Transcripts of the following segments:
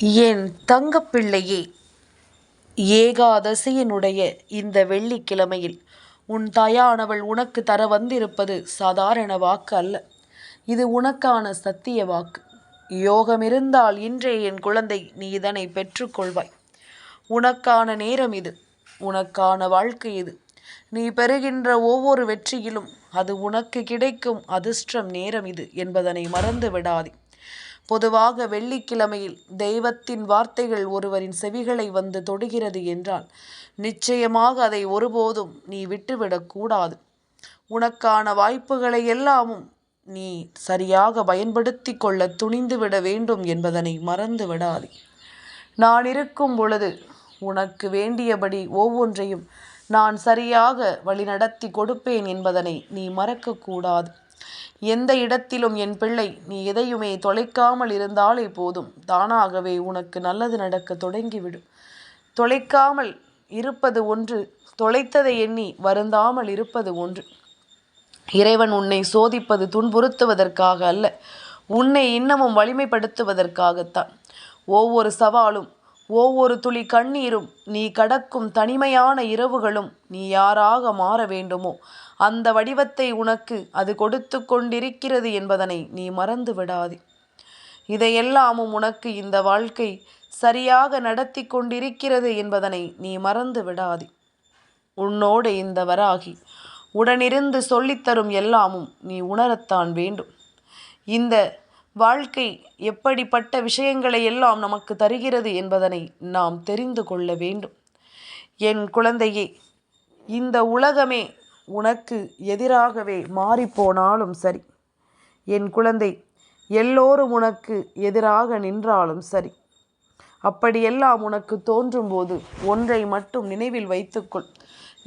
என் தங்கப்பிள்ளையே, ஏகாதசியினுடைய இந்த வெள்ளிக்கிழமையில் உன் தாயானவள் உனக்கு தர வந்திருப்பது சாதாரண வாக்கு அல்ல. இது உனக்கான சத்திய வாக்கு. யோகமிருந்தால் இன்றே என் குழந்தை நீ இதனை பெற்றுக்கொள்வாய். உனக்கான நேரம் இது, உனக்கான வாழ்க்கை இது. நீ பெறுகின்ற ஒவ்வொரு வெற்றியிலும் அது உனக்கு கிடைக்கும் அதிர்ஷ்டம் நேரம் இது என்பதனை மறந்து விடாதே. பொதுவாக வெள்ளிக்கிழமையில் தெய்வத்தின் வார்த்தைகள் ஒருவரின் செவிகளை வந்து தொடுகிறது என்றால் நிச்சயமாக அதை ஒருபோதும் நீ விட்டுவிடக்கூடாது. உனக்கான வாய்ப்புகளை எல்லாமும் நீ சரியாக பயன்படுத்தி கொள்ள துணிந்து விட வேண்டும் என்பதனை மறந்து விடாதே. நான் இருக்கும் பொழுது உனக்கு வேண்டியபடி ஒவ்வொன்றையும் நான் சரியாக வழிநடத்தி கொடுப்பேன் என்பதனை நீ மறக்கக்கூடாது. எந்த இடத்திலும் என் பிள்ளை நீ எதையுமே தொலைக்காமல் இருந்தாலே போதும், தானாகவே உனக்கு நல்லது நடக்க தொடங்கிவிடும். தொலைக்காமல் இருப்பது ஒன்று, தொலைத்ததை எண்ணி வருந்தாமல் இருப்பது ஒன்று. இறைவன் உன்னை சோதிப்பது துன்புறுத்துவதற்காக அல்ல, உன்னை இன்னமும் வலிமைப்படுத்துவதற்காகத்தான். ஒவ்வொரு சவாலும் ஒவ்வொரு துளி கண்ணீரும் நீ கடக்கும் தனிமையான இரவுகளும் நீ யாராக மாற வேண்டுமோ அந்த வடிவத்தை உனக்கு அது கொடுத்து கொண்டிருக்கிறது என்பதனை நீ மறந்து விடாதே. இதையெல்லாமும் உனக்கு இந்த வாழ்க்கை சரியாக நடத்தி கொண்டிருக்கிறது என்பதனை நீ மறந்து விடாதே. உன்னோடு இந்த வராகி உடனிருந்து சொல்லித்தரும் எல்லாமும் நீ உணரத்தான் வேண்டும். இந்த வாழ்க்கை எப்படிப்பட்ட விஷயங்களை எல்லாம் நமக்கு தருகிறது என்பதனை நாம் தெரிந்து கொள்ள வேண்டும். என் குழந்தையே, இந்த உலகமே உனக்கு எதிராகவே மாறிப்போனாலும் சரி, என் குழந்தை, எல்லோரும் உனக்கு எதிராக நின்றாலும் சரி, அப்படியெல்லாம் உனக்கு தோன்றும் போது ஒன்றை மட்டும் நினைவில் வைத்துக்கொள்.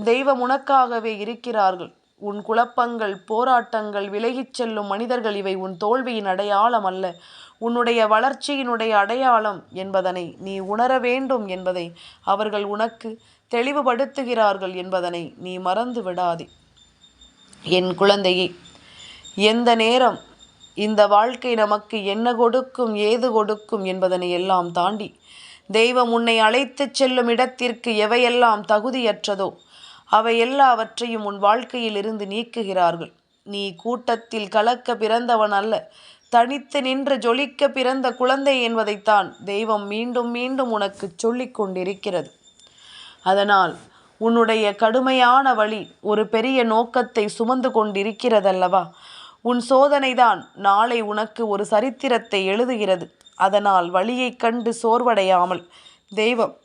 தெய்வம் உனக்காகவே இருக்கிறார்கள். உன் குழப்பங்கள், போராட்டங்கள், விலகிச் செல்லும் மனிதர்கள் இவை உன் தோல்வியின் அடையாளம் அல்ல, உன்னுடைய வளர்ச்சியினுடைய அடையாளம் என்பதனை நீ உணர வேண்டும் என்பதை அவர்கள் உனக்கு தெளிவுபடுத்துகிறார்கள் என்பதனை நீ மறந்து விடாதே. என் குழந்தையே, எந்த நேரம் இந்த வாழ்க்கை நமக்கு என்ன கொடுக்கும், ஏது கொடுக்கும் என்பதனை எல்லாம் தாண்டி தெய்வம் உன்னை அழைத்துச் செல்லும் இடத்திற்கு எவையெல்லாம் தகுதியற்றதோ அவை எல்லாவற்றையும் உன் வாழ்க்கையில் இருந்து நீக்குகிறார்கள். நீ கூட்டத்தில் கலக்க பிறந்தவன் அல்ல, தனித்து நின்று ஜொலிக்க பிறந்த குழந்தை என்பதைத்தான் தெய்வம் மீண்டும் மீண்டும் உனக்கு சொல்லிக் கொண்டிருக்கிறது. அதனால் உன்னுடைய கடுமையான வழி ஒரு பெரிய நோக்கத்தை சுமந்து கொண்டிருக்கிறதல்லவா? உன் சோதனைதான் நாளை உனக்கு ஒரு சரித்திரத்தை எழுதுகிறது. அதனால் வழியை கண்டு சோர்வடையாமல் தெய்வம்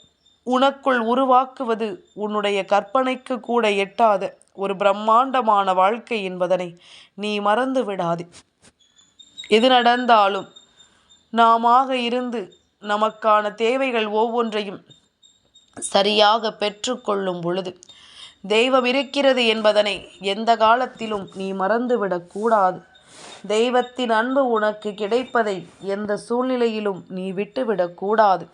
உனக்குள் உருவாக்குவது உன்னுடைய கற்பனைக்கு கூட எட்டாத ஒரு பிரம்மாண்டமான வாழ்க்கை என்பதனை நீ மறந்து விடாதே. எது நடந்தாலும் நாமாக இருந்து நமக்கான தேவைகள் ஒவ்வொன்றையும் சரியாக பெற்றுக்கொள்ளும் பொழுது தெய்வம் இருக்கிறது என்பதனை எந்த காலத்திலும் நீ மறந்துவிடக்கூடாது. தெய்வத்தின் அன்பு உனக்கு கிடைப்பதை எந்த சூழ்நிலையிலும் நீ விட்டுவிடக்கூடாது.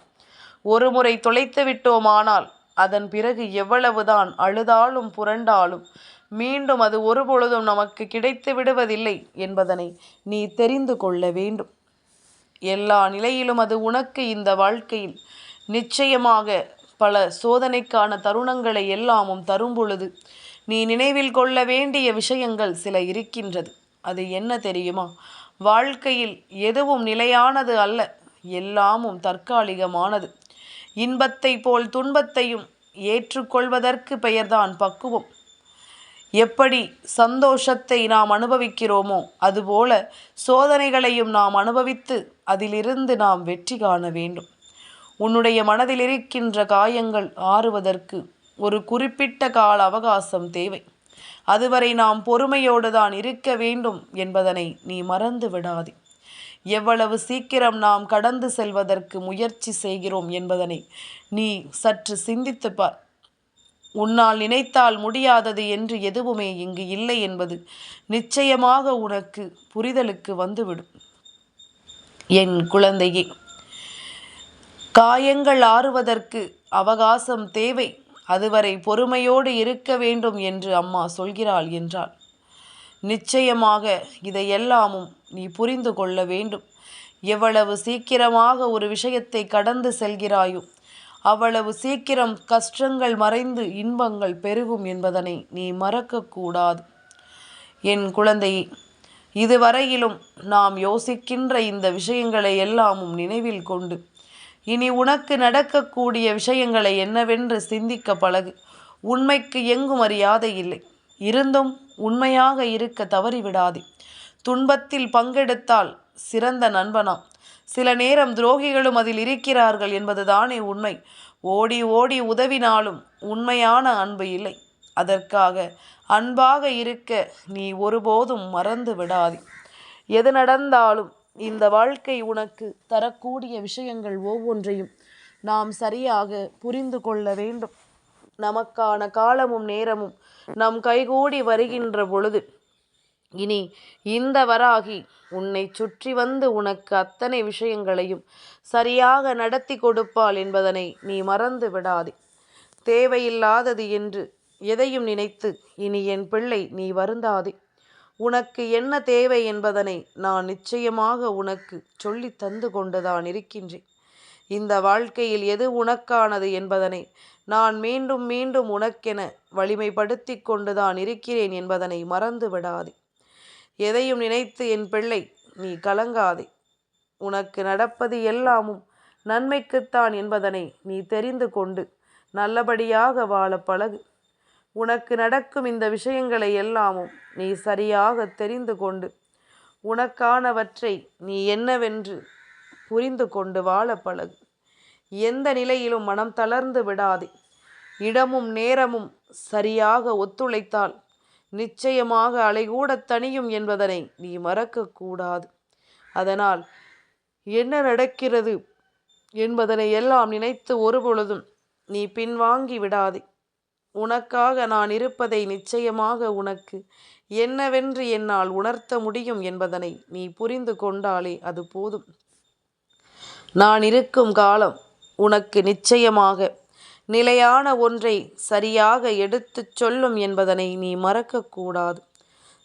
ஒரு முறை தொலைத்து விட்டோமானால் அதன் பிறகு எவ்வளவுதான் அழுதாலும் புரண்டாலும் மீண்டும் அது ஒருபொழுதும் நமக்கு கிடைத்து விடுவதில்லை என்பதனை நீ தெரிந்து கொள்ள வேண்டும். எல்லா நிலையிலும் அது உனக்கு இந்த வாழ்க்கையில் நிச்சயமாக பல சோதனைக்கான தருணங்களை எல்லாமும் தரும் பொழுது நீ நினைவில் கொள்ள வேண்டிய விஷயங்கள் சில இருக்கின்றது. அது என்ன தெரியுமா? வாழ்க்கையில் எதுவும் நிலையானது அல்ல, எல்லாமும் தற்காலிகமானது. இன்பத்தை போல் துன்பத்தையும் ஏற்றுக்கொள்வதற்கு பெயர்தான் பக்குவம். எப்படி சந்தோஷத்தை நாம் அனுபவிக்கிறோமோ அதுபோல சோதனைகளையும் நாம் அனுபவித்து அதிலிருந்து நாம் வெற்றி காண வேண்டும். உன்னுடைய மனதில் இருக்கின்ற காயங்கள் ஆறுவதற்கு ஒரு குறிப்பிட்ட கால அவகாசம் தேவை. அதுவரை நாம் பொறுமையோடு தான் இருக்க வேண்டும் என்பதனை நீ மறந்து விடாதே. எவ்வளவு சீக்கிரம் நாம் கடந்து செல்வதற்கு முயற்சி செய்கிறோம் என்பதனை நீ சற்று சிந்தித்து பார். உன்னால் நினைத்தால் முடியாதது என்று எதுவுமே இங்கு இல்லை என்பது நிச்சயமாக உனக்கு புரிதலுக்கு வந்துவிடும். என் குழந்தையே, காயங்கள் ஆறுவதற்கு அவகாசம் தேவை. அதுவரை பொறுமையோடு இருக்க வேண்டும் என்று அம்மா சொல்கிறாள் என்றால் நிச்சயமாக இதையெல்லாமும் நீ புரிந்து கொள்ள வேண்டும். எவ்வளவு சீக்கிரமாக ஒரு விஷயத்தை கடந்து செல்கிறாயோ அவ்வளவு சீக்கிரம் கஷ்டங்கள் மறைந்து இன்பங்கள் பெருகும் என்பதனை நீ மறக்கக்கூடாது. என் குழந்தையே, இதுவரையிலும் நாம் யோசிக்கின்ற இந்த விஷயங்களை எல்லாமும் நினைவில் கொண்டு இனி உனக்கு நடக்கக்கூடிய விஷயங்களை என்னவென்று சிந்திக்க பழகு. உண்மைக்கு எங்கும் மரியாதை இல்லை. இருந்தும் உண்மையாக இருக்க தவறிவிடாதே. துன்பத்தில் பங்கெடுத்தால் சிறந்த நண்பனாம். சில நேரம் துரோகிகளும் அதில் இருக்கிறார்கள் என்பதுதானே உண்மை. ஓடி ஓடி உதவினாலும் உண்மையான அன்பு இல்லை. அதற்காக அன்பாக இருக்க நீ ஒருபோதும் மறந்து விடாதே. எது நடந்தாலும் இந்த வாழ்க்கை உனக்கு தரக்கூடிய விஷயங்கள் ஒவ்வொன்றையும் நாம் சரியாக புரிந்து கொள்ள வேண்டும். நமக்கான காலமும் நேரமும் நம் கைகூடி வருகின்ற பொழுது இனி இந்த வராகி உன்னை சுற்றி வந்து உனக்கு அத்தனை விஷயங்களையும் சரியாக நடத்தி கொடுப்பாள் என்பதனை நீ மறந்து விடாதே. தேவையில்லாதது என்று எதையும் நினைத்து இனி என் பிள்ளை நீ வருந்தாதே. உனக்கு என்ன தேவை என்பதனை நான் நிச்சயமாக உனக்கு சொல்லி தந்து கொண்டுதான் இருக்கின்றேன். இந்த வாழ்க்கையில் எது உனக்கானது என்பதனை நான் மீண்டும் மீண்டும் உனக்கென வலிமைப்படுத்தி கொண்டுதான் இருக்கிறேன் என்பதனை மறந்து விடாதே. எதையும் நினைத்து என் பிள்ளை நீ கலங்காதே. உனக்கு நடப்பது எல்லாமும் நன்மைக்குத்தான் என்பதனை நீ தெரிந்து கொண்டு நல்லபடியாக வாழ பழகு. உனக்கு நடக்கும் இந்த விஷயங்களை எல்லாமும் நீ சரியாக தெரிந்து கொண்டு உனக்கானவற்றை நீ என்னவென்று புரிந்து கொண்டு வாழ பழகு. எந்த நிலையிலும் மனம் தளர்ந்து விடாதே. இடமும் நேரமும் சரியாக ஒத்துழைத்தால் நிச்சயமாக அலைகூட தணியும் என்பதனை நீ மறக்கக்கூடாது. அதனால் என்ன நடக்கிறது என்பதனை எல்லாம் நினைத்து ஒருபொழுதும் நீ பின்வாங்கி விடாதே. உனக்காக நான் இருப்பதை நிச்சயமாக உனக்கு என்னவென்று என்னால் உணர்த்த முடியும் என்பதனை நீ புரிந்து கொண்டாலே அது போதும். நான் இருக்கும் காலம் உனக்கு நிச்சயமாக நிலையான ஒன்றை சரியாக எடுத்துச் சொல்லும் என்பதனை நீ மறக்கக்கூடாது.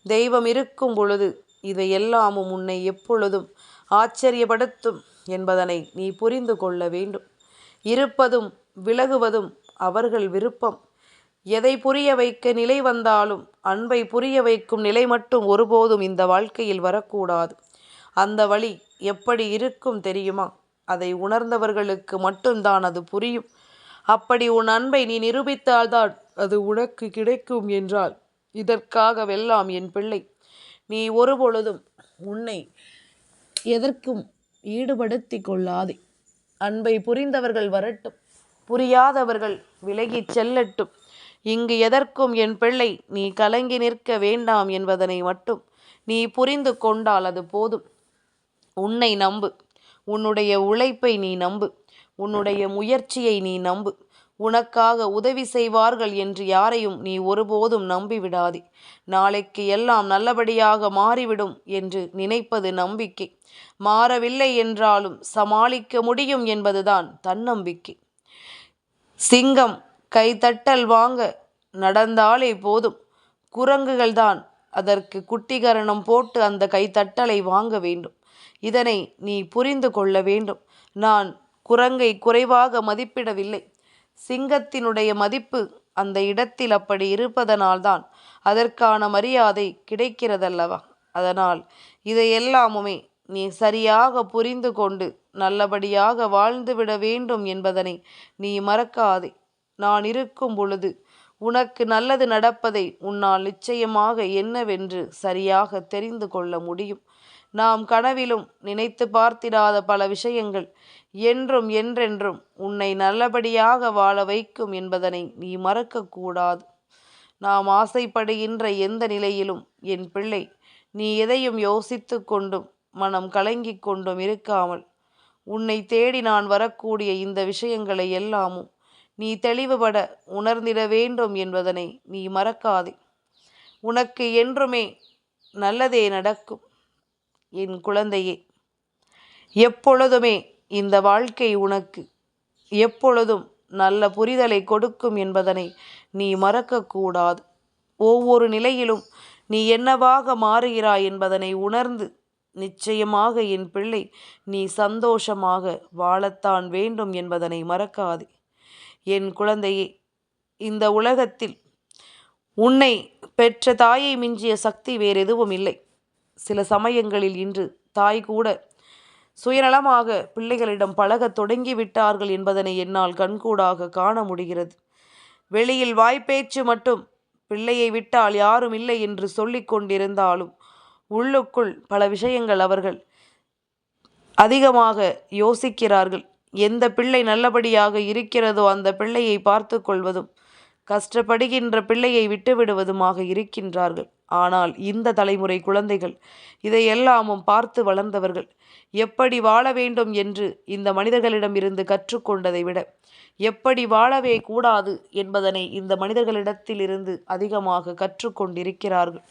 தெய்வம் இருக்கும் பொழுது இதையெல்லாமும் உன்னை எப்பொழுதும் ஆச்சரியப்படுத்தும் என்பதனை நீ புரிந்து கொள்ள வேண்டும். இருப்பதும் விலகுவதும் அவர்கள் விருப்பம். எதை புரிய வைக்க நிலை வந்தாலும் அன்பை புரிய வைக்கும் நிலை மட்டும் ஒருபோதும் இந்த வாழ்க்கையில் வரக்கூடாது. அந்த வழி எப்படி இருக்கும் தெரியுமா? அதை உணர்ந்தவர்களுக்கு மட்டும்தான் அது புரியும். அப்படி உன் அன்பை நீ நிரூபித்தால்தான் அது உனக்கு கிடைக்கும் என்றால் இதற்காகவெல்லாம் என் பிள்ளை நீ ஒருபொழுதும் உன்னை எதற்கும் ஈடுபடுத்தி கொள்ளாதே. அன்பை புரிந்தவர்கள் வரட்டும், புரியாதவர்கள் விலகிச் செல்லட்டும். இங்கு எதற்கும் என் பிள்ளை நீ கலங்கி நிற்க வேண்டாம் என்பதனை மட்டும் நீ புரிந்து கொண்டால் அது போதும். உன்னை நம்பு. உன்னுடைய உழைப்பை நீ நம்பு. உன்னுடைய முயற்சியை நீ நம்பு. உனக்காக உதவி செய்வார்கள் என்று யாரையும் நீ ஒருபோதும் நம்பிவிடாதே. நாளைக்கு எல்லாம் நல்லபடியாக மாறிவிடும் என்று நினைப்பது நம்பிக்கை. மாறவில்லை என்றாலும் சமாளிக்க முடியும் என்பதுதான் தன்னம்பிக்கை. சிங்கம் கைத்தட்டல் வாங்க நடந்தாலே போதும். குரங்குகள்தான் அதற்கு குட்டிகரணம் போட்டு அந்த கைத்தட்டலை வாங்க வேண்டும். இதனை நீ புரிந்து கொள்ள வேண்டும். நான் குரங்கை குறைவாக மதிப்பிடவில்லை. சிங்கத்தினுடைய மதிப்பு அந்த இடத்தில் அப்படி இருப்பதனால்தான் அதற்கான மரியாதை கிடைக்கிறதல்லவா? அதனால் இதையெல்லாமுமே நீ சரியாக புரிந்து கொண்டு நல்லபடியாக வாழ்ந்துவிட வேண்டும் என்பதனை நீ மறக்காதே. நான் இருக்கும் பொழுது உனக்கு நல்லது நடப்பதை உன்னால் நிச்சயமாக என்னவென்று சரியாக தெரிந்து கொள்ள முடியும். நாம் கனவிலும் நினைத்து பார்த்திடாத பல விஷயங்கள் என்றும் என்றென்றும் உன்னை நல்லபடியாக வாழ வைக்கும் என்பதனை நீ மறக்கக்கூடாது. நாம் ஆசைப்படுகின்ற எந்த நிலையிலும் என் பிள்ளை நீ எதையும் யோசித்து கொண்டும் மனம் கலங்கிக் கொண்டும் இருக்காமல் உன்னை தேடி நான் வரக்கூடிய இந்த விஷயங்களை எல்லாமும் நீ தெளிவுபட உணர்ந்திட வேண்டும் என்பதனை நீ மறக்காதே. உனக்கு என்றுமே நல்லதே நடக்கும் என் குழந்தையே. எப்பொழுதுமே இந்த வாழ்க்கை உனக்கு எப்பொழுதும் நல்ல புரிதலை கொடுக்கும் என்பதனை நீ மறக்கக்கூடாது. ஒவ்வொரு நிலையிலும் நீ என்னவாக மாறுகிறாய் என்பதனை உணர்ந்து நிச்சயமாக என் பிள்ளை நீ சந்தோஷமாக வாழத்தான் வேண்டும் என்பதனை மறக்காதே. என் குழந்தையே, இந்த உலகத்தில் உன்னை பெற்ற தாயை மிஞ்சிய சக்தி வேறெதுவும் இல்லை. சில சமயங்களில் இன்று தாய் கூட சுயநலமாக பிள்ளைகளிடம் பழகத் தொடங்கிவிட்டார்கள் என்பதனை என்னால் கண்கூடாக காண முடிகிறது. வெளியில் வாய்ப்பேச்சு மட்டும் பிள்ளையை விட்டால் யாரும் இல்லை என்று சொல்லிக் கொண்டிருந்தாலும் உள்ளுக்குள் பல விஷயங்கள் அவர்கள் அதிகமாக யோசிக்கிறார்கள். எந்த பிள்ளை நல்லபடியாக இருக்கிறதோ அந்த பிள்ளையை பார்த்து கொள்வதும் கஷ்டப்படுகின்ற பிள்ளையை விட்டுவிடுவதுமாக இருக்கின்றார்கள். ஆனால் இந்த தலைமுறை குழந்தைகள் இதையெல்லாமும் பார்த்து வளர்ந்தவர்கள். எப்படி வாழ வேண்டும் என்று இந்த மனிதர்களிடமிருந்து கற்றுக்கொண்டதை விட எப்படி வாழவே கூடாது என்பதனை இந்த மனிதர்களிடத்திலிருந்து அதிகமாக கற்றுக்கொண்டிருக்கிறார்கள்.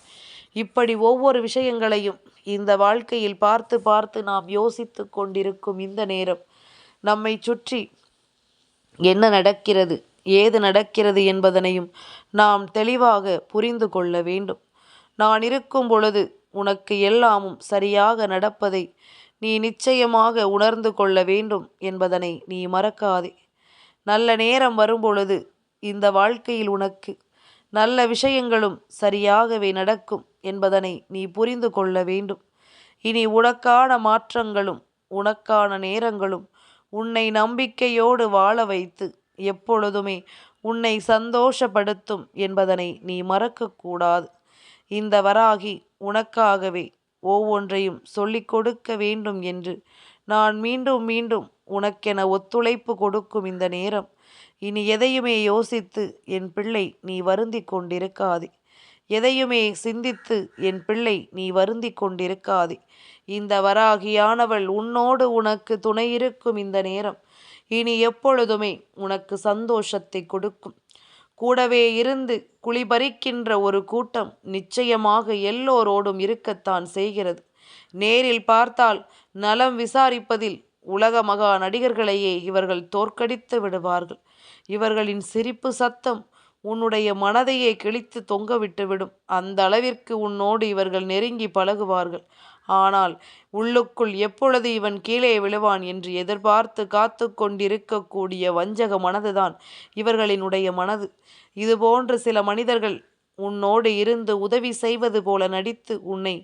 இப்படி ஒவ்வொரு விஷயங்களையும் இந்த வாழ்க்கையில் பார்த்து பார்த்து நாம் யோசித்து கொண்டிருக்கும் இந்த நேரம் நம்மை சுற்றி என்ன நடக்கிறது, ஏது நடக்கிறது என்பதனையும் நாம் தெளிவாக புரிந்து கொள்ள வேண்டும். நான் இருக்கும் பொழுது உனக்கு எல்லாமும் சரியாக நடப்பதை நீ நிச்சயமாக உணர்ந்து கொள்ள வேண்டும் என்பதனை நீ மறக்காதே. நல்ல நேரம் வரும்பொழுது இந்த வாழ்க்கையில் உனக்கு நல்ல விஷயங்களும் சரியாகவே நடக்கும் என்பதனை நீ புரிந்து கொள்ள வேண்டும். இனி உனக்கான மாற்றங்களும் உனக்கான நேரங்களும் உன்னை நம்பிக்கையோடு வாழ வைத்து எப்பொழுதுமே உன்னை சந்தோஷப்படுத்தும் என்பதனை நீ மறக்கக்கூடாது. இந்த வராகி உனக்காகவே ஒவ்வொன்றையும் சொல்லிக் கொடுக்க வேண்டும் என்று நான் மீண்டும் மீண்டும் உனக்கென ஒத்துழைப்பு கொடுக்கும் இந்த நேரம் இனி எதையுமே யோசித்து என் பிள்ளை நீ வருந்தி கொண்டிருக்காதே. எதையுமே சிந்தித்து என் பிள்ளை நீ வருந்தி கொண்டிருக்காதே. இந்த வராகியானவள் உன்னோடு உனக்கு துணையிருக்கும் இந்த நேரம் இனி எப்பொழுதுமே உனக்கு சந்தோஷத்தை கொடுக்கும். கூடவே இருந்து குளிபறிக்கின்ற ஒரு கூட்டம் நிச்சயமாக எல்லோரோடும் இருக்கத்தான் செய்கிறது. நேரில் பார்த்தால் நலம் விசாரிப்பதில் உலக மகா நடிகர்களையே இவர்கள் தோற்கடித்து விடுவார்கள். இவர்களின் சிரிப்பு சத்தம் உன்னுடைய மனதையே கிழித்து தொங்கவிட்டுவிடும். அந்த அளவிற்கு உன்னோடு இவர்கள் நெருங்கி பழகுவார்கள். ஆனால் உள்ளுக்குள் எப்பொழுது இவன் கீழே விழுவான் என்று எதிர்பார்த்து காத்து கொண்டிருக்கக்கூடிய வஞ்சக மனதுதான் இவர்களினுடைய மனது. இதுபோன்று சில மனிதர்கள் உன்னோடு இருந்து உதவி செய்வது போல நடித்து உன்னை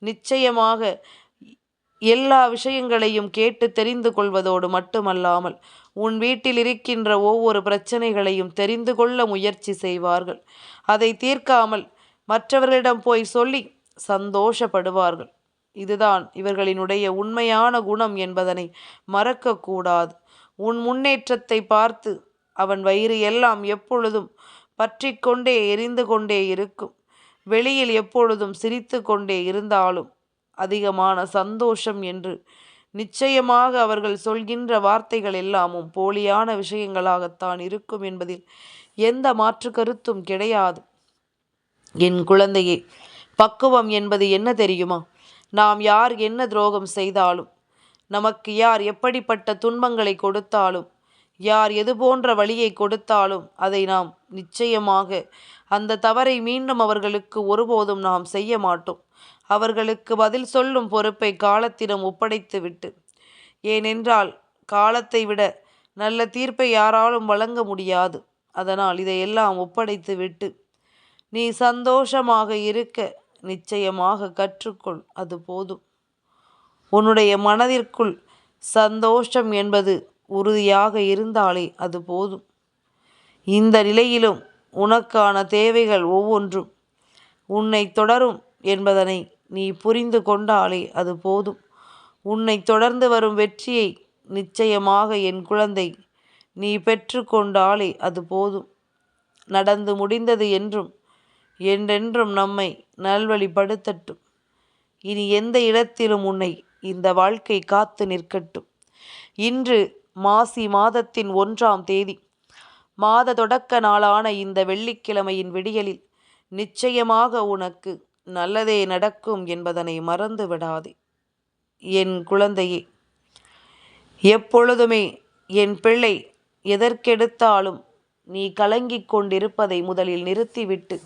நிச்சயமாக எல்லா விஷயங்களையும் கேட்டு தெரிந்து கொள்வதோடு மட்டுமல்லாமல் உன் வீட்டில் இருக்கின்ற ஒவ்வொரு பிரச்சனைகளையும் தெரிந்து கொள்ள முயற்சி செய்வார்கள். அதை தீர்க்காமல் மற்றவர்களிடம் போய் சொல்லி சந்தோஷப்படுவார்கள். இதுதான் இவர்களினுடைய உண்மையான குணம் என்பதனை மறக்கக்கூடாது. உன் முன்னேற்றத்தை பார்த்து அவன் வயிறு எல்லாம் எப்பொழுதும் பற்றி கொண்டே எரிந்து கொண்டே இருக்கும். வெளியில் எப்பொழுதும் சிரித்து கொண்டே இருந்தாலும் அதிகமான சந்தோஷம் என்று நிச்சயமாக அவர்கள் சொல்கின்ற வார்த்தைகள் எல்லாமும் போலியான விஷயங்களாகத்தான் இருக்கும் என்பதில் எந்த மாற்று கருத்தும் கிடையாது. என் குழந்தையே, பக்குவம் என்பது என்ன தெரியுமா? நாம் யார் என்ன துரோகம் செய்தாலும், நமக்கு யார் எப்படிப்பட்ட துன்பங்களை கொடுத்தாலும், யார் எது போன்ற வழியை கொடுத்தாலும் அதை நாம் நிச்சயமாக அந்த தவறை மீண்டும் அவர்களுக்கு ஒருபோதும் நாம் செய்ய மாட்டோம். அவர்களுக்கு பதில் சொல்லும் பொறுப்பை காலத்திடம் ஒப்படைத்துவிட்டு, ஏனென்றால் காலத்தை விட நல்ல தீர்ப்பை யாராலும் வழங்க முடியாது. அதனால் இதையெல்லாம் ஒப்படைத்து விட்டு நீ சந்தோஷமாக இருக்க நிச்சயமாக கற்றுக்கொள். அது போதும். உன்னுடைய மனதிற்குள் சந்தோஷம் என்பது உறுதியாக இருந்தாலே அது போதும். இந்த நிலையிலும் உனக்கான தேவைகள் ஒவ்வொன்றும் உன்னை தொடரும் என்பதனை நீ புரிந்து கொண்டாலே அது போதும். உன்னை தொடர்ந்து வரும் வெற்றியை நிச்சயமாக என் குழந்தை நீ பெற்று கொண்டாலே அது போதும். நடந்து முடிந்தது என்றும் என்றென்றும் நம்மை நல்வழிப்படுத்தட்டும். இனி எந்த இடத்திலும் உன்னை இந்த வாழ்க்கை காத்து நிற்கட்டும். இன்று மாசி மாதத்தின் 1ஆம் தேதி, மாத தொடக்க நாளான இந்த வெள்ளிக்கிழமையின் விடியலில் நிச்சயமாக உனக்கு நல்லதே நடக்கும் என்பதனை மறந்து விடாதே. என் குழந்தையே, எப்பொழுதுமே என் பிள்ளை எதற்கெடுத்தாலும் நீ கலங்கிக் கொண்டிருப்பதை முதலில் நிறுத்திவிட்டு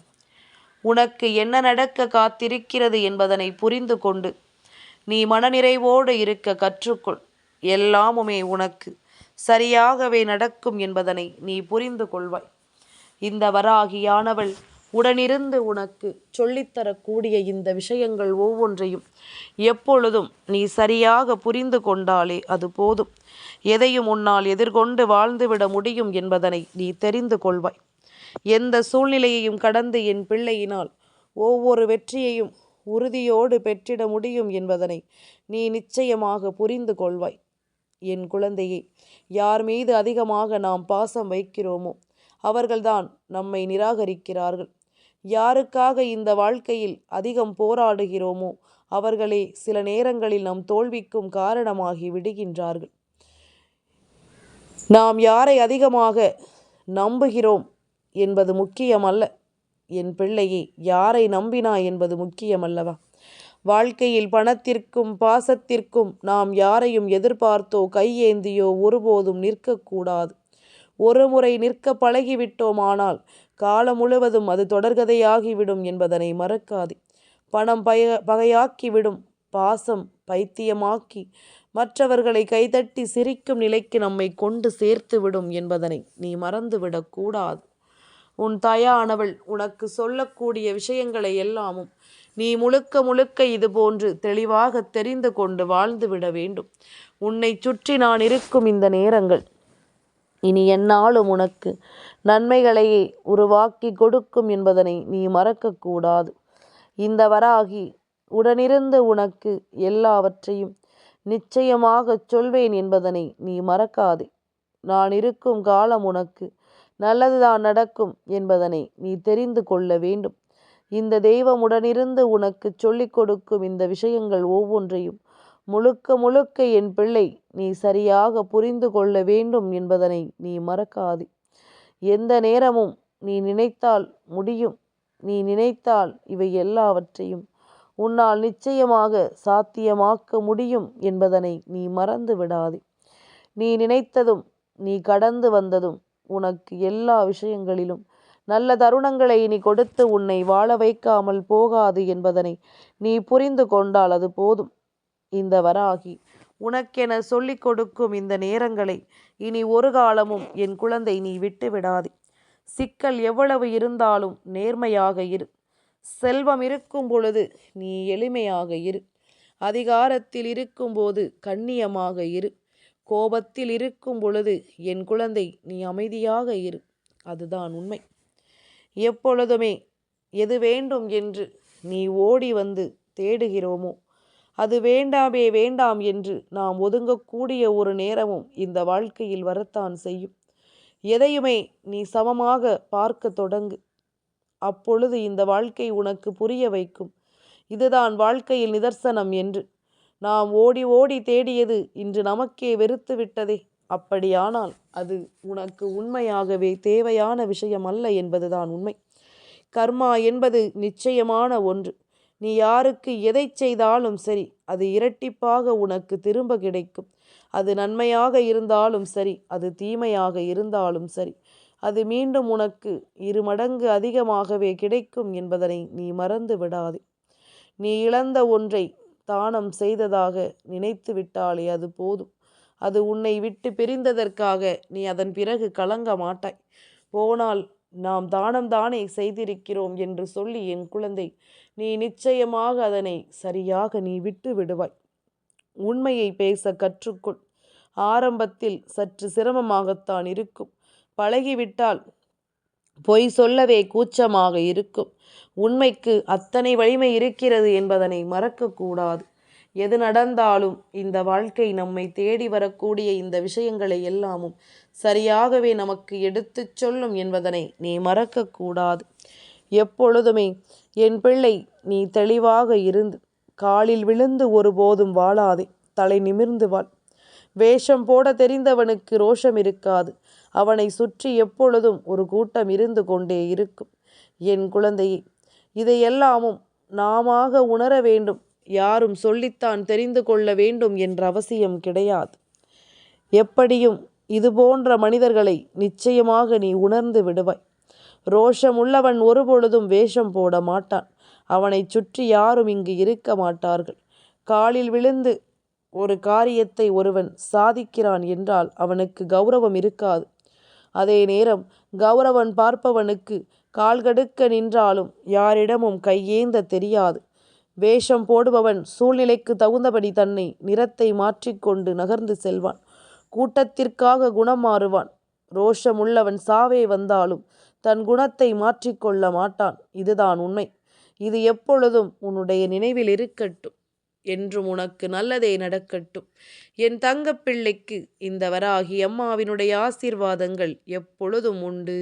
உனக்கு என்ன நடக்க காத்திருக்கிறது என்பதனை புரிந்து கொண்டு நீ மனநிறைவோடு இருக்க கற்றுக்கொள். எல்லாமுமே உனக்கு சரியாகவே நடக்கும் என்பதனை நீ புரிந்து கொள்வாய். இந்த வராகியானவள் உடனிருந்து உனக்கு சொல்லித்தரக்கூடிய இந்த விஷயங்கள் ஒவ்வொன்றையும் எப்பொழுதும் நீ சரியாக புரிந்து கொண்டாலே அது போதும். எதையும் உன்னால் எதிர்கொண்டு வாழ்ந்துவிட முடியும் என்பதனை நீ தெரிந்து கொள்வாய். எந்த சூழ்நிலையையும் கடந்து என் பிள்ளையினால் ஒவ்வொரு வெற்றியையும் உறுதியோடு பெற்றிட முடியும் என்பதனை நீ நிச்சயமாக புரிந்து கொள்வாய். என் குழந்தையே, யார் மீது அதிகமாக நாம் பாசம் வைக்கிறோமோ அவர்கள்தான் நம்மை நிராகரிக்கிறார்கள். யாருக்காக இந்த வாழ்க்கையில் அதிகம் போராடுகிறோமோ அவர்களே சில நேரங்களில் நம் தோல்விக்கும் காரணமாகி விடுகின்றார்கள். நாம் யாரை அதிகமாக நம்புகிறோம் என்பது முக்கியமல்ல என் பிள்ளையே, யாரை நம்பினாய் என்பது முக்கியமல்லவா? வாழ்க்கையில் பணத்திற்கும் பாசத்திற்கும் நாம் யாரையும் எதிர்பார்த்தோ கையேந்தியோ ஒருபோதும் நிற்கக்கூடாது. ஒரு முறை நிற்க பழகிவிட்டோமானால் காலம் முழுவதும் அது தொடர்கதையாகிவிடும் என்பதனை மறக்காதே. பணம் பகையாக்கிவிடும், பாசம் பைத்தியமாக்கி மற்றவர்களை கைதட்டி சிரிக்கும் நிலைக்கு நம்மை கொண்டு சேர்த்து விடும் என்பதனை நீ மறந்துவிடக்கூடாது. உன் தாயானவள் உனக்கு சொல்லக்கூடிய விஷயங்களை எல்லாமும் நீ முழுக்க முழுக்க இது போன்று தெளிவாக தெரிந்து கொண்டு வாழ்ந்துவிட வேண்டும். உன்னை சுற்றி நான் இருக்கும் இந்த நேரங்கள் இனி எந்நாளும் உனக்கு நன்மைகளையே உருவாக்கி கொடுக்கும் என்பதனை நீ மறக்கக்கூடாது. இந்த வராகி உடனிருந்து உனக்கு எல்லாவற்றையும் நிச்சயமாக சொல்வேன் என்பதனை நீ மறக்காதே. நான் இருக்கும் காலம் உனக்கு நல்லதுதான் நடக்கும் என்பதனை நீ தெரிந்து கொள்ள வேண்டும். இந்த தெய்வம் உடனிருந்து உனக்கு சொல்லிக் கொடுக்கும் இந்த விஷயங்கள் ஒவ்வொன்றையும் முழுக்க முழுக்க என் பிள்ளை நீ சரியாக புரிந்து கொள்ள வேண்டும் என்பதனை நீ மறக்காதே. எந்த நேரமும் நீ நினைத்தால் முடியும். நீ நினைத்தால் இவை எல்லாவற்றையும் உன்னால் நிச்சயமாக சாத்தியமாக்க முடியும் என்பதனை நீ மறந்து விடாதே. நீ நினைத்ததும் நீ கடந்து வந்ததும் உனக்கு எல்லா விஷயங்களிலும் நல்ல தருணங்களை நீ கொடுத்து உன்னை வாழ வைக்காமல் போகாது என்பதனை நீ புரிந்து கொண்டால் அது போதும். இந்த வராகி உனக்கென சொல்லிக் கொடுக்கும் இந்த நேரங்களை இனி ஒரு காலமும் என் குழந்தை நீ விட்டு விடாதே. சிக்கல் எவ்வளவு இருந்தாலும் நேர்மையாக இரு. செல்வம் இருக்கும் பொழுது நீ எளிமையாக இரு. அதிகாரத்தில் இருக்கும்போது கண்ணியமாக இரு. கோபத்தில் இருக்கும் பொழுது என் குழந்தை நீ அமைதியாக இரு. அதுதான் உண்மை. எப்பொழுதுமே எது வேண்டும் என்று நீ ஓடி வந்து தேடுகிறோமோ அது வேண்டாமே வேண்டாம் என்று நாம் ஒதுங்கக்கூடிய ஒரு நேரமும் இந்த வாழ்க்கையில் வரத்தான் செய்யும். எதையுமே நீ சமமாக பார்க்க தொடங்கு. அப்பொழுது இந்த வாழ்க்கை உனக்கு புரிய வைக்கும், இதுதான் வாழ்க்கையில் நிதர்சனம் என்று. நாம் ஓடி ஓடி தேடியது இன்று நமக்கே வெறுத்து விட்டதே. அப்படியானால் அது உனக்கு உண்மையாகவே தேவையான விஷயம் அல்ல என்பதுதான் உண்மை. கர்மா என்பது நிச்சயமான ஒன்று. நீ யாருக்கு எதை செய்தாலும் சரி அது இரட்டிப்பாக உனக்கு திரும்ப கிடைக்கும். அது நன்மையாக இருந்தாலும் சரி, அது தீமையாக இருந்தாலும் சரி, அது மீண்டும் உனக்கு 2 மடங்கு அதிகமாகவே கிடைக்கும் என்பதனை நீ மறந்து விடாதே. நீ இழந்த ஒன்றை தானம் செய்ததாக நினைத்து விட்டாலே அது போதும். அது உன்னை விட்டு பிரிந்ததற்காக நீ அதன் பிறகு கலங்க மாட்டாய். போனால் நாம் தானம் தானே செய்திருக்கிறோம் என்று சொல்லி என் குழந்தை நீ நிச்சயமாக அதனை சரியாக நீ விட்டு விடுவாய். உண்மையை பேச கற்றுக்கொள். ஆரம்பத்தில் சற்று சிரமமாகத்தான் இருக்கும். பழகிவிட்டால் பொய் சொல்லவே கூச்சமாக இருக்கும். உண்மைக்கு அத்தனை வலிமை இருக்கிறது என்பதனை மறக்கக்கூடாது. எது நடந்தாலும் இந்த வாழ்க்கை நம்மை தேடி வரக்கூடிய இந்த விஷயங்களை எல்லாமும் சரியாகவே நமக்கு எடுத்துச் சொல்லும் என்பதனை நீ மறக்கக்கூடாது. எப்பொழுதுமே என் பிள்ளை நீ தெளிவாக இருந்து காலில் விழுந்து ஒருபோதும் வாழாதே. தலை நிமிர்ந்து வாழ். வேஷம் போட தெரிந்தவனுக்கு ரோஷம் இருக்காது. அவனை சுற்றி எப்பொழுதும் ஒரு கூட்டம் இருந்து கொண்டே இருக்கும். என் குழந்தையே, இதையெல்லாமும் நாமாக உணர வேண்டும். யாரும் சொல்லித்தான் தெரிந்து கொள்ள வேண்டும் என்ற அவசியம் கிடையாது. எப்படியும் இது போன்ற மனிதர்களை நிச்சயமாக நீ உணர்ந்து விடுவாய். ரோஷம் உள்ளவன் ஒருபொழுதும் வேஷம் போட மாட்டான். அவனை சுற்றி யாரும் இங்கு இருக்க மாட்டார்கள். காலில் விழுந்து ஒரு காரியத்தை ஒருவன் சாதிக்கிறான் என்றால் அவனுக்கு கௌரவம் இருக்காது. அதே நேரம் கௌரவன் பார்ப்பவனுக்கு கால்கடுக்க நின்றாலும் யாரிடமும் கையேந்த தெரியாது. வேஷம் போடுபவன் சூழ்நிலைக்கு தகுந்தபடி தன்னை நிறத்தை மாற்றிக்கொண்டு நகர்ந்து செல்வான். கூட்டத்திற்காக குணம் மாறுவான். ரோஷமுள்ளவன் சாவே வந்தாலும் தன் குணத்தை மாற்றிக்கொள்ள மாட்டான். இதுதான் உண்மை. இது எப்பொழுதும் உன்னுடைய நினைவில் இருக்கட்டும். என்றும் உனக்கு நல்லதே நடக்கட்டும். என் தங்கப்பிள்ளைக்கு இந்த வராகி அம்மாவினுடைய ஆசீர்வாதங்கள் எப்பொழுதும் உண்டு.